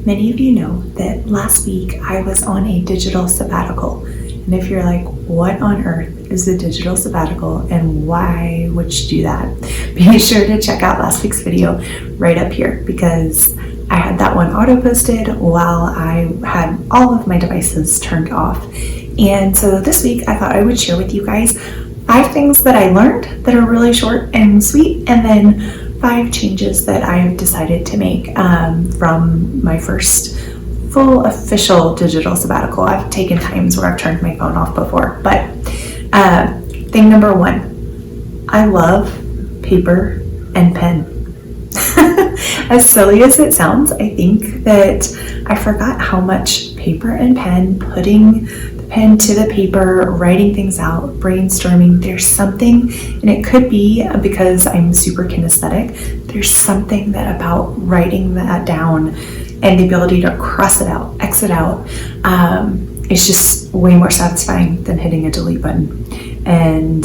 Many of you know that last week I was on a digital sabbatical. And if you're like, what on earth is a digital sabbatical and why would you do that? Be sure to check out last week's video right up here because I had that one auto-posted while I had all of my devices turned off. And so this week I thought I would share with you guys 5 things that I learned that are really short and sweet, and then 5 changes that I've decided to make from my first full official digital sabbatical. I've taken times where I've turned my phone off before, but thing number 1, I love paper and pen. As silly as it sounds, I think that I forgot how much paper and pen, putting the pen to the paper, writing things out, brainstorming, there's something, and it could be because I'm super kinesthetic, there's something that about writing that down and the ability to cross it out, X it out, it's just way more satisfying than hitting a delete button. And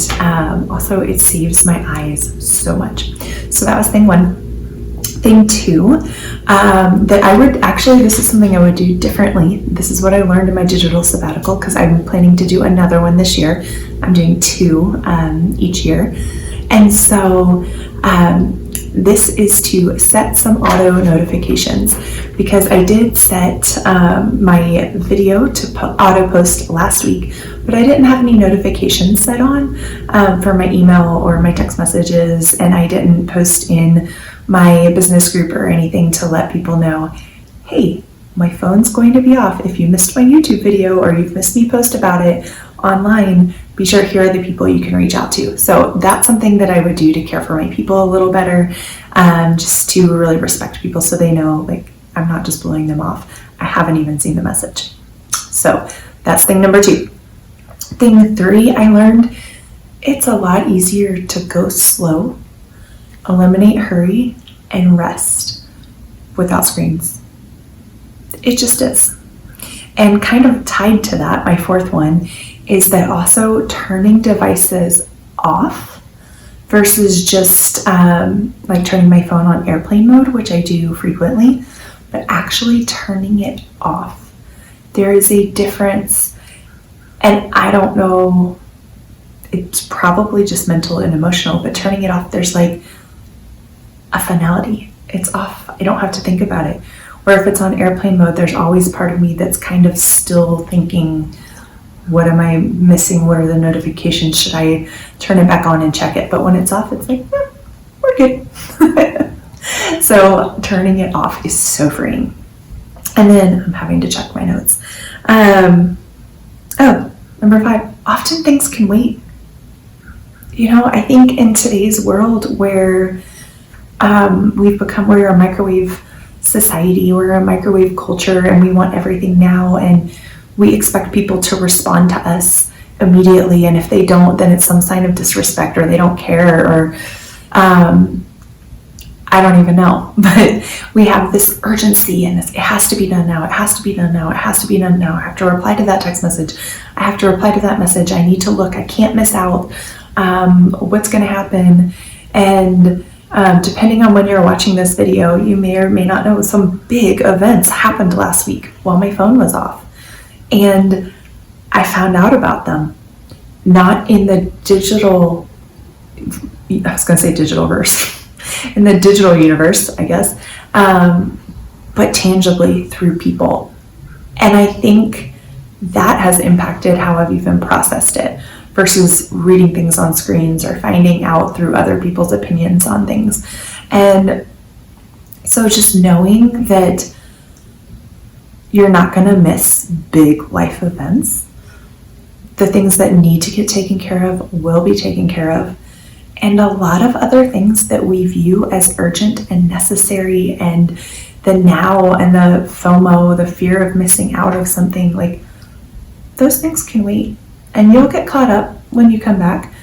also it saves my eyes so much. So that was thing 1. Thing 2, that I would actually, this is something I would do differently. This is what I learned in my digital sabbatical because I'm planning to do another one this year. I'm doing 2 each year. And so this is to set some auto notifications because I did set my video to auto post last week, but I didn't have any notifications set on for my email or my text messages, and I didn't post in my business group or anything to let people know, hey, my phone's going to be off. If you missed my YouTube video or you've missed me post about it online, be sure here are the people you can reach out to. So that's something that I would do to care for my people a little better, just to really respect people so they know, like, I'm not just blowing them off. I haven't even seen the message. So that's thing number 2. Thing 3, I learned it's a lot easier to go slow, eliminate hurry, and rest without screens. It just is. And kind of tied to that, my 4th one is that also turning devices off versus just like turning my phone on airplane mode, which I do frequently, but actually turning it off. There is a difference, and I don't know, it's probably just mental and emotional, but turning it off, there's like a finality. It's off. I don't have to think about it. Where if it's on airplane mode, there's always part of me that's kind of still thinking, what am I missing? What are the notifications? Should I turn it back on and check it? But when it's off, it's like, we're good. So turning it off is so freeing. And then I'm having to check my notes. Number 5, often things can wait. You know, I think in today's world where we're a microwave society, we're a microwave culture, and we want everything now, and we expect people to respond to us immediately, and if they don't, then it's some sign of disrespect, or they don't care, or I don't even know, but we have this urgency, and it has to be done now, it has to be done now, it has to be done now, I have to reply to that text message, I have to reply to that message, I need to look, I can't miss out, what's going to happen, and depending on when you're watching this video, you may or may not know some big events happened last week while my phone was off. And I found out about them, not in the digital, I was going to say digital verse, in the digital universe, I guess, but tangibly through people. And I think that has impacted how I've even processed it versus reading things on screens or finding out through other people's opinions on things. And so just knowing that you're not going to miss big life events. The things that need to get taken care of will be taken care of. And a lot of other things that we view as urgent and necessary, and the now and the FOMO, the fear of missing out of something, like those things can wait. And you'll get caught up when you come back.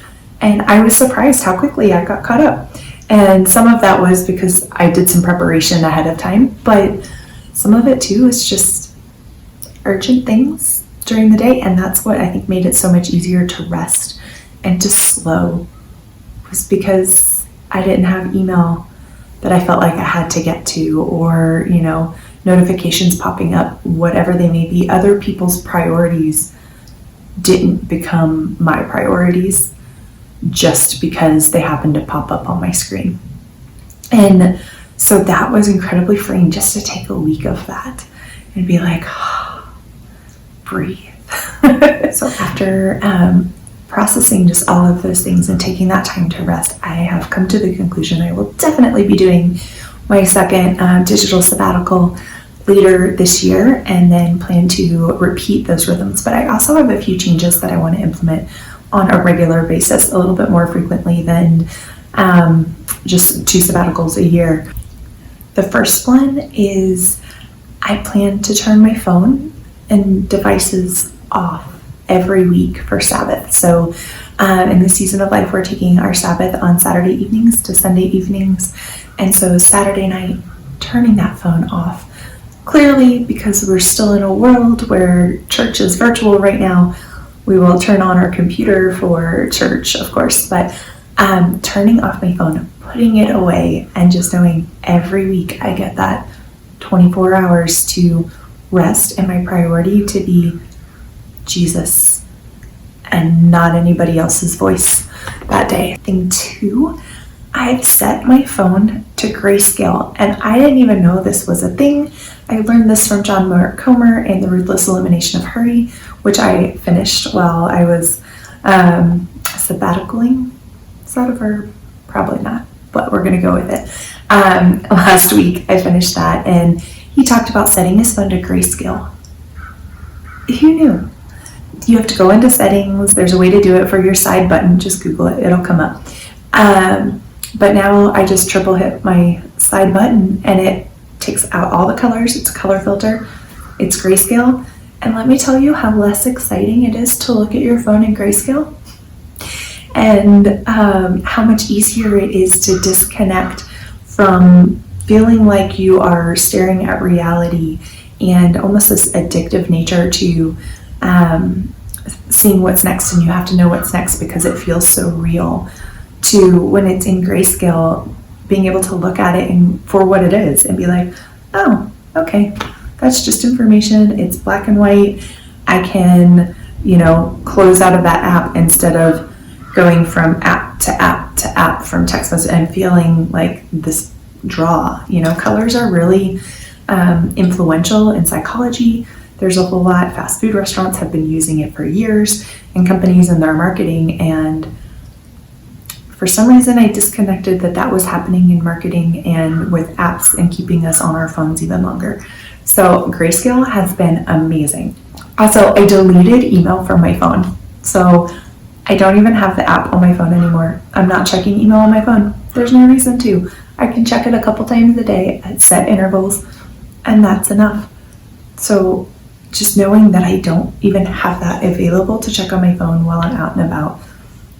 And I was surprised how quickly I got caught up. And some of that was because I did some preparation ahead of time, but some of it too is just urgent things during the day. And that's what I think made it so much easier to rest and to slow, was because I didn't have email that I felt like I had to get to, or, notifications popping up, whatever they may be. Other people's priorities didn't become my priorities just because they happened to pop up on my screen. And so that was incredibly freeing, just to take a week of that and be like, oh, breathe. So after processing just all of those things and taking that time to rest, I have come to the conclusion I will definitely be doing my second digital sabbatical later this year, and then plan to repeat those rhythms. But I also have a few changes that I want to implement on a regular basis, a little bit more frequently than just 2 sabbaticals a year. The first one is I plan to turn my phone and devices off every week for Sabbath. So in the season of life, we're taking our Sabbath on Saturday evenings to Sunday evenings. And so Saturday night, turning that phone off. Clearly, because we're still in a world where church is virtual right now, we will turn on our computer for church, of course, but turning off my phone, putting it away, and just knowing every week I get that 24 hours to rest, and my priority to be Jesus and not anybody else's voice that day. Thing 2, I've set my phone to grayscale, and I didn't even know this was a thing. I learned this from John Mark Comer in The Ruthless Elimination of Hurry, which I finished while I was sabbaticaling. Is that a verb? Probably not, but we're going to go with it. Last week I finished that, and he talked about setting his phone to grayscale. Who knew? You have to go into settings. There's a way to do it for your side button. Just Google it. It'll come up. But now I just triple hit my side button and it takes out all the colors. It's a color filter. It's grayscale. And let me tell you how less exciting it is to look at your phone in grayscale, and how much easier it is to disconnect from feeling like you are staring at reality, and almost this addictive nature to seeing what's next, and you have to know what's next because it feels so real, to when it's in grayscale, being able to look at it and for what it is and be like, oh, okay, that's just information. It's black and white. I can, close out of that app instead of going from app to app to app from text message and feeling like this draw. Colors are really influential in psychology. There's a whole lot. Fast food restaurants have been using it for years, and companies in their marketing. And for some reason, I disconnected that was happening in marketing and with apps and keeping us on our phones even longer. So grayscale has been amazing. Also, I deleted email from my phone. So I don't even have the app on my phone anymore. I'm not checking email on my phone. There's no reason to. I can check it a couple times a day at set intervals, and that's enough. So just knowing that I don't even have that available to check on my phone while I'm out and about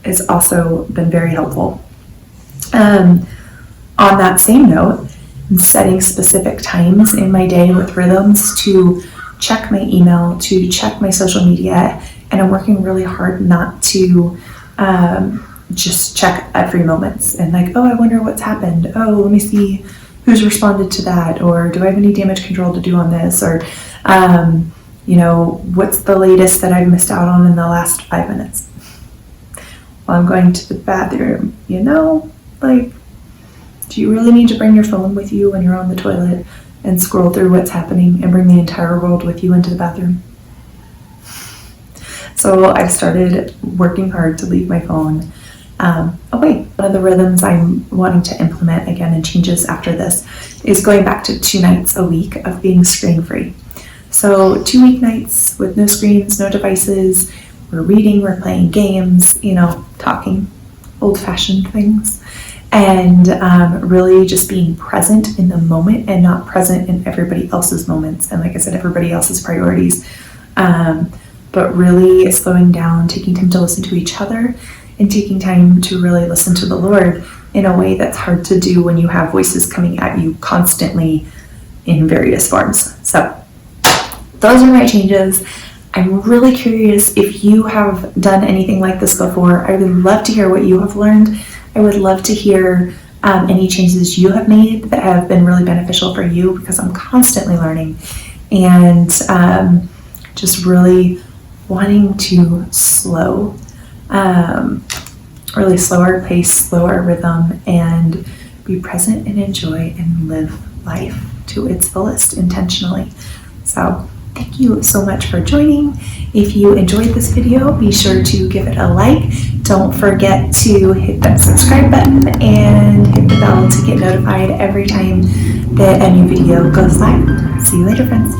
has also been very helpful. On that same note, setting specific times in my day with rhythms to check my email, to check my social media, and I'm working really hard not to just check every moment and like, oh, I wonder what's happened. Oh, let me see who's responded to that, or do I have any damage control to do on this, or what's the latest that I've missed out on in the last 5 minutes while I'm going to the bathroom. Do you really need to bring your phone with you when you're on the toilet and scroll through what's happening and bring the entire world with you into the bathroom? So I've started working hard to leave my phone away. One of the rhythms I'm wanting to implement again, and changes after this, is going back to 2 nights a week of being screen-free. So 2 weeknights with no screens, no devices. We're reading, we're playing games, talking old-fashioned things. And really just being present in the moment and not present in everybody else's moments. And like I said, everybody else's priorities. But really slowing down, taking time to listen to each other, and taking time to really listen to the Lord in a way that's hard to do when you have voices coming at you constantly in various forms. So those are my changes. I'm really curious if you have done anything like this before. I would love to hear what you have learned. I would love to hear any changes you have made that have been really beneficial for you, because I'm constantly learning and just really wanting to really slow our pace, slow our rhythm, and be present and enjoy and live life to its fullest intentionally. So thank you so much for joining. If you enjoyed this video, be sure to give it a like. Don't forget to hit that subscribe button and hit the bell to get notified every time that a new video goes live. See you later, friends.